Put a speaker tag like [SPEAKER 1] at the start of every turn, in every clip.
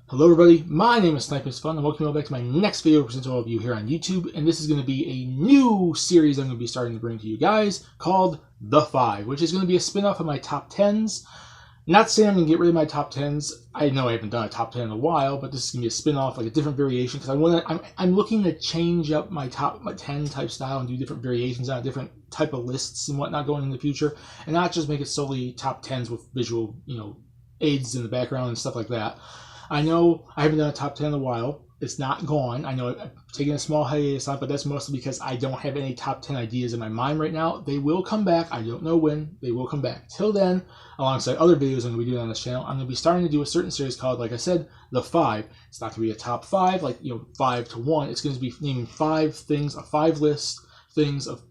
[SPEAKER 1] Hello everybody, my name is Sniper's Fun and welcome back to my next video to present to all of you here on YouTube, and this is going to be a new series I'm going to be starting to bring to you guys called The 5, which is going to be a spin-off of my top 10s. Not saying I'm going to get rid of my top 10s. I know I haven't done a top 10 in a while, but this is going to be a spin-off, like a different variation, because I'm looking to change up my top 10 type style and do different variations on different type of lists and whatnot going in the future, and not just make it solely top 10s with visual, aids in the background and stuff like that. I know I haven't done a top 10 in a while. It's not gone. I know I'm taking a small hiatus on it, but that's mostly because I don't have any top 10 ideas in my mind right now. They will come back. I don't know when. They will come back. Till then, alongside other videos I'm going to be doing on this channel, I'm going to be starting to do a certain series called, like I said, The 5. It's not going to be a top 5, like, 5 to 1. It's going to be naming 5 things, a 5 list things of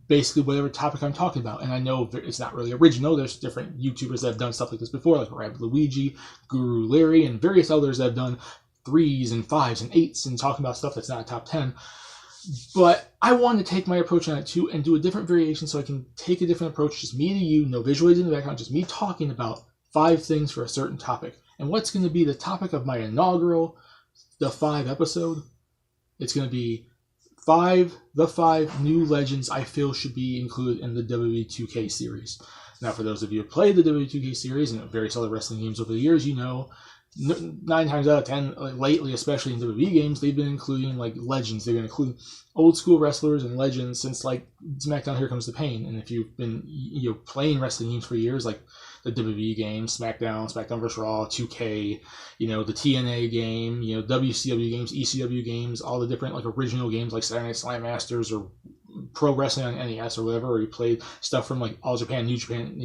[SPEAKER 1] basically whatever topic I'm talking about. And I know it's not really original. There's different YouTubers that have done stuff like this before, like Rabbit Luigi, Guru Larry, and various others that have done 3s and 5s and 8s and talking about stuff that's not a top 10. But I wanted to take my approach on it too and do a different variation so I can take a different approach, just me to you, no visuals in the background, just me talking about 5 things for a certain topic. And what's going to be the topic of my inaugural The 5 episode? It's going to be the 5 new legends I feel should be included in the WWE 2K series. Now, for those of you who played the WWE 2K series and various other wrestling games over the years, 9 times out of 10, lately, especially in WWE games, they've been including like legends. They're going to include old school wrestlers and legends since like SmackDown Here Comes the Pain. And if you've been playing wrestling games for years, like the WWE game, SmackDown vs. Raw, 2K, the TNA game, WCW games, ECW games, all the different like original games like Saturday Night Slam Masters or Pro Wrestling on NES or whatever, or you played stuff from like All Japan, New Japan,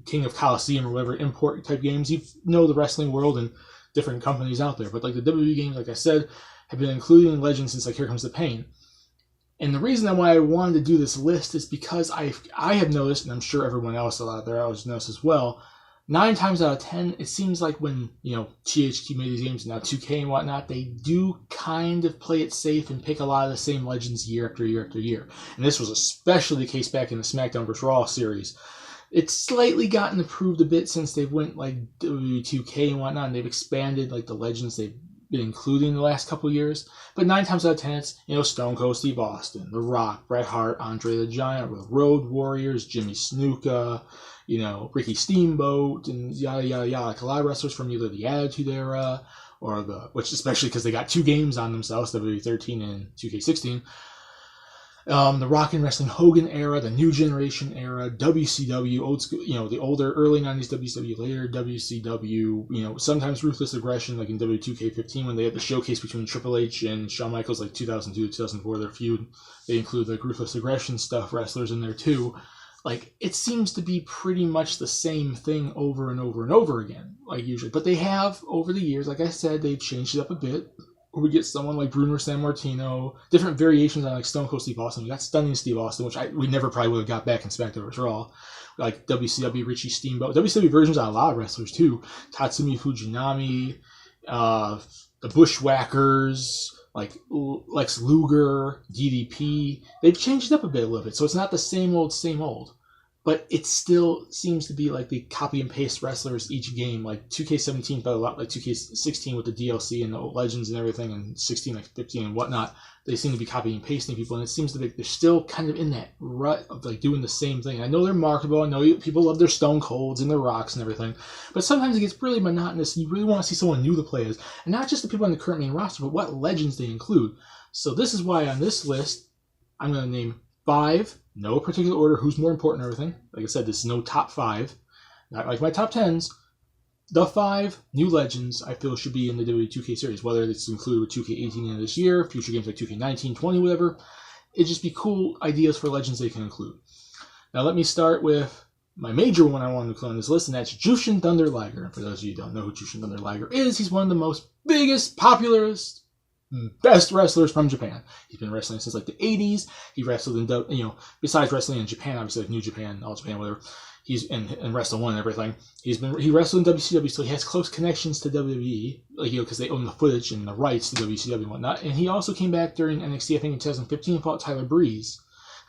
[SPEAKER 1] King of Coliseum or whatever, import type games. You know the wrestling world and different companies out there. But like the WWE games, like I said, have been including legends since like Here Comes the Pain. And the reason why I wanted to do this list is because I have noticed, and I'm sure everyone else out there has noticed as well, 9 times out of 10, it seems like when, THQ made these games, now 2K and whatnot, they do kind of play it safe and pick a lot of the same legends year after year after year. And this was especially the case back in the SmackDown vs. Raw series. It's slightly gotten improved a bit since they went like WWE2K and whatnot, and they've expanded like the legends they've been including in the last couple of years. But 9 times out of 10, it's Stone Cold Steve Austin, The Rock, Bret Hart, Andre the Giant, the Road Warriors, Jimmy Snuka, Ricky Steamboat, and yada yada yada. Like a lot of wrestlers from either the Attitude Era or which especially because they got 2 games on themselves, WWE 13 and 2K16. The Rock and Wrestling Hogan era, the New Generation era, WCW, old school, the older early 90s WCW, later WCW, sometimes Ruthless Aggression, like in W2K15 when they had the showcase between Triple H and Shawn Michaels, like 2002, 2004, their feud. They include like Ruthless Aggression stuff, wrestlers in there too. Like, it seems to be pretty much the same thing over and over and over again, like usually. But they have, over the years, like I said, they've changed it up a bit. We get someone like Bruno Sammartino, different variations on like Stone Cold Steve Austin. We got Stunning Steve Austin, which we never probably would have got back in SmackDown vs. Raw. Like WCW Richie Steamboat. WCW versions on a lot of wrestlers too. Tatsumi Fujinami, the Bushwhackers, like Lex Luger, DDP. They've changed it up a little bit. So it's not the same old. But it still seems to be like they copy and paste wrestlers each game. Like 2K17 felt a lot like 2K16 with the DLC and the legends and everything, and 16, like 15 and whatnot. They seem to be copying and pasting people, and it seems to be they're still kind of in that rut of like doing the same thing. I know they're marketable. I know people love their Stone Colds and their Rocks and everything, but sometimes it gets really monotonous. You really want to see someone new to play as, and not just the people on the current main roster, but what legends they include. So this is why on this list, I'm going to name 5. No particular order, who's more important and everything. Like I said, this is no top 5. Not like my top 10s. The 5 new legends I feel should be in the WWE 2K series, whether it's included with 2K18 in this year, future games like 2K19, 20, whatever. It'd just be cool ideas for legends they can include. Now let me start with my major one I want to include on this list, and that's Jushin Thunder Liger. And for those of you who don't know who Jushin Thunder Liger is, he's one of the most biggest, popularist, best wrestlers from Japan. He's been wrestling since like the 80s. He wrestled in, besides wrestling in Japan, obviously like New Japan, All Japan, whatever. He's in Wrestle One and everything. He wrestled in WCW, so he has close connections to WWE, like because they own the footage and the rights to WCW and whatnot. And he also came back during NXT, I think in 2015, and fought Tyler Breeze.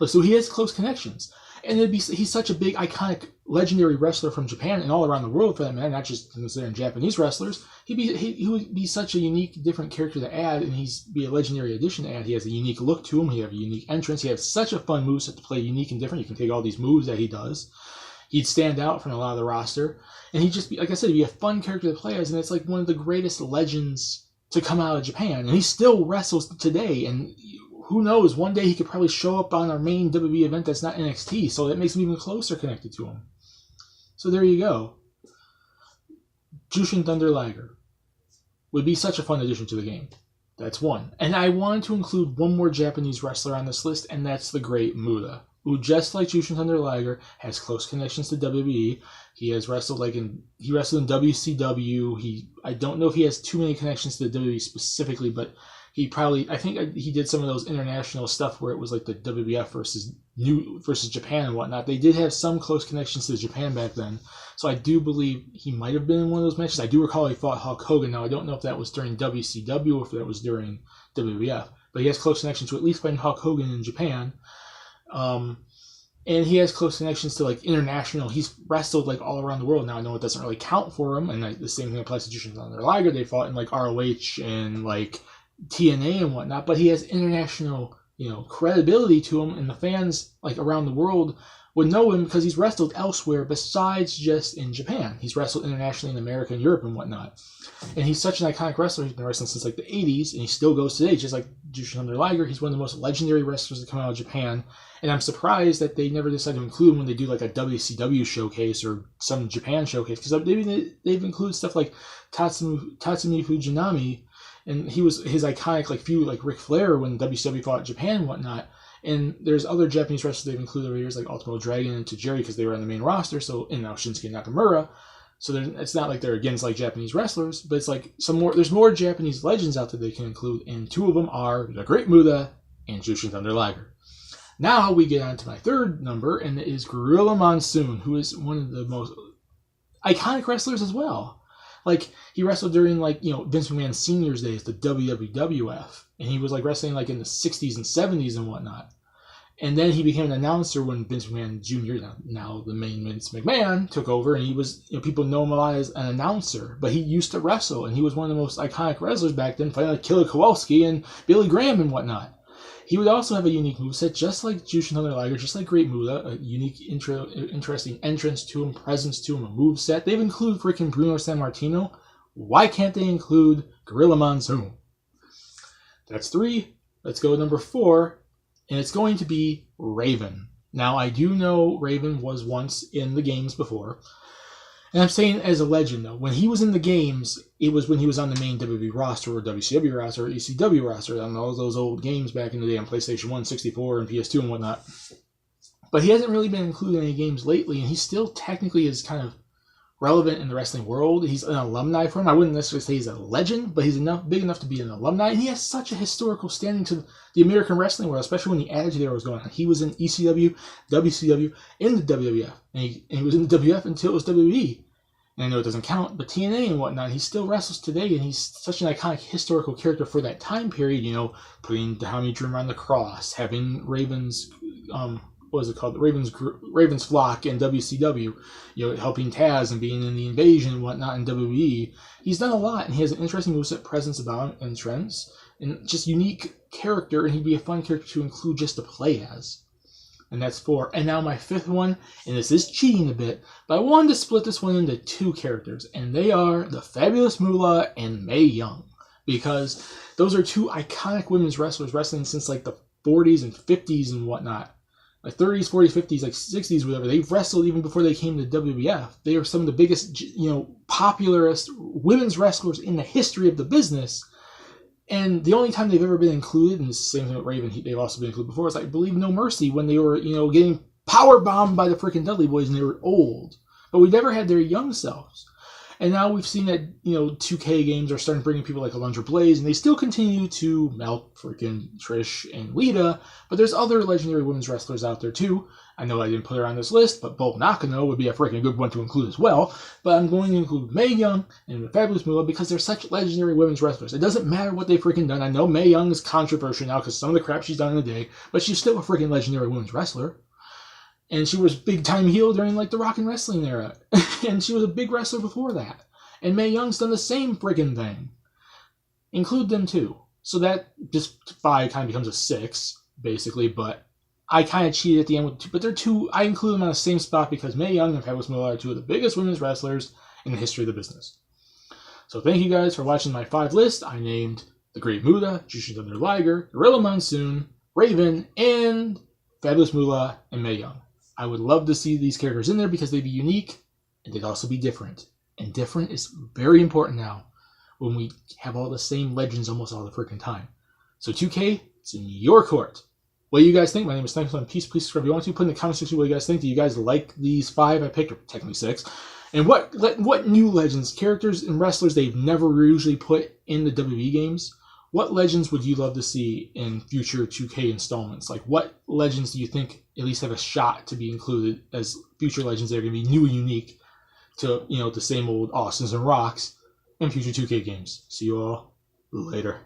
[SPEAKER 1] So he has close connections. And he's such a big, iconic, legendary wrestler from Japan and all around the world for that matter, not just considering Japanese wrestlers. He would be such a unique, different character to add, and he's be a legendary addition to add. He has a unique look to him. He has a unique entrance. He has such a fun moveset to play, unique and different. You can take all these moves that he does. He'd stand out from a lot of the roster, and he'd just be, like I said, he'd be a fun character to play as, and it's like one of the greatest legends to come out of Japan. And he still wrestles today, and who knows, one day he could probably show up on our main WWE event that's not NXT, so that makes him even closer connected to him. So there you go. Jushin Thunder Liger would be such a fun addition to the game. That's one. And I wanted to include one more Japanese wrestler on this list, and that's the Great Muta, who, just like Jushin Thunder Liger, has close connections to WWE. He has wrestled he wrestled in WCW. I don't know if he has too many connections to the WWE specifically, but I think he did some of those international stuff where it was like the WWF versus Japan and whatnot. They did have some close connections to Japan back then. So I do believe he might have been in one of those matches. I do recall he fought Hulk Hogan. Now, I don't know if that was during WCW or if that was during WWF. But he has close connections to at least fighting Hulk Hogan in Japan. And he has close connections to international. He's wrestled all around the world. Now, I know it doesn't really count for him. And the same thing applies to Jushin Thunder Liger. They fought in ROH and TNA and whatnot, but he has international, credibility to him, and the fans around the world would know him because he's wrestled elsewhere besides just in Japan. He's wrestled internationally in America and Europe and whatnot, and he's such an iconic wrestler. He's been wrestling since the 80s, and he still goes today, just like Jushin Thunder Liger. He's one of the most legendary wrestlers to come out of Japan, and I'm surprised that they never decided to include him when they do a WCW showcase or some Japan showcase, because they've included stuff like Tatsumi Fujinami. And his iconic feud Ric Flair when WCW fought Japan and whatnot. And there's other Japanese wrestlers they've included over the years, like Ultimo Dragon and Tajiri, because they were on the main roster. And now Shinsuke Nakamura. So it's not like they're against Japanese wrestlers, but it's there's more Japanese legends out there they can include, and two of them are the Great Muta and Jushin Thunder Liger. Now we get on to my third number, and it is Gorilla Monsoon, who is one of the most iconic wrestlers as well. He wrestled during, Vince McMahon Sr.'s days, the WWF. And he was, wrestling, in the 60s and 70s and whatnot. And then he became an announcer when Vince McMahon Jr., now the main Vince McMahon, took over. And he was, people know him a lot as an announcer. But he used to wrestle. And he was one of the most iconic wrestlers back then, fighting Killer Kowalski and Billy Graham and whatnot. He would also have a unique moveset, just like Jushin Thunder Liger, just like Great Muta, a unique, interesting entrance to him, presence to him, a moveset. They've included freaking Bruno Sammartino. Why can't they include Gorilla Monsoon? That's 3. Let's go to number 4, and it's going to be Raven. Now, I do know Raven was once in the games before, and I'm saying as a legend, though. When he was in the games, it was when he was on the main WWE roster or WCW roster or ECW roster on all those old games back in the day on PlayStation 1, 64, and PS2 and whatnot. But he hasn't really been included in any games lately, and he still technically is kind of relevant in the wrestling world. He's an alumni for him. I wouldn't necessarily say he's a legend, but he's big enough to be an alumni, and he has such a historical standing to the American wrestling world, especially when the Attitude Era was going on. He was in ECW, WCW, in the WWF, and he was in the WWF until it was WWE. And I know it doesn't count, but TNA and whatnot, he still wrestles today, and he's such an iconic historical character for that time period, putting Tommy Dreamer on the cross, having Raven's, what is it called? Raven's Flock in WCW, helping Taz and being in the Invasion and whatnot in WWE. He's done a lot, and he has an interesting moveset presence about him and trends, and just unique character, and he'd be a fun character to include just to play as. And that's 4. And now my 5th one, and this is cheating a bit, but I wanted to split this one into 2 characters, and they are the Fabulous Moolah and Mae Young, because those are 2 iconic women's wrestlers wrestling since the 40s and 50s and whatnot. 30s, 40s, 50s, 60s, whatever. They've wrestled even before they came to WWF. They are some of the biggest, popularist women's wrestlers in the history of the business. And the only time they've ever been included, and the same thing with Raven, they've also been included before, is I believe No Mercy, when they were, getting power bombed by the freaking Dudley Boys and they were old. But we never had their young selves. And now we've seen that, 2K games are starting bringing people like Alundra Blaze, and they still continue to milk freaking Trish and Lita, but there's other legendary women's wrestlers out there too. I know I didn't put her on this list, but Bull Nakano would be a freaking good one to include as well. But I'm going to include Mae Young and the Fabulous Moolah because they're such legendary women's wrestlers. It doesn't matter what they've freaking done. I know Mae Young is controversial now because some of the crap she's done in the day, but she's still a freaking legendary women's wrestler. And she was big time heel during like the rock and wrestling era. And she was a big wrestler before that. And Mae Young's done the same friggin' thing. Include them too. So that just 5 kind of becomes a 6, basically, but I kind of cheated at the end with 2, but they're 2. I include them on the same spot because Mae Young and Fabulous Moolah are 2 of the biggest women's wrestlers in the history of the business. So thank you guys for watching my 5 list. I named the Great Muta, Jushin Thunder Liger, Gorilla Monsoon, Raven, and Fabulous Moolah and Mae Young. I would love to see these characters in there because they'd be unique and they'd also be different. And different is very important now when we have all the same legends almost all the freaking time. So 2K, it's in your court. What do you guys think? My name is Thanks on Peace. Please subscribe if you want to. Put in the comment section what you guys think. Do you guys like these 5 I picked, or technically 6? And what new legends, characters, and wrestlers they've never usually put in the WWE games? What legends would you love to see in future 2K installments? Like, what legends do you think at least have a shot to be included as future legends that are going to be new and unique to, the same old Austins and Rocks in future 2K games? See you all later.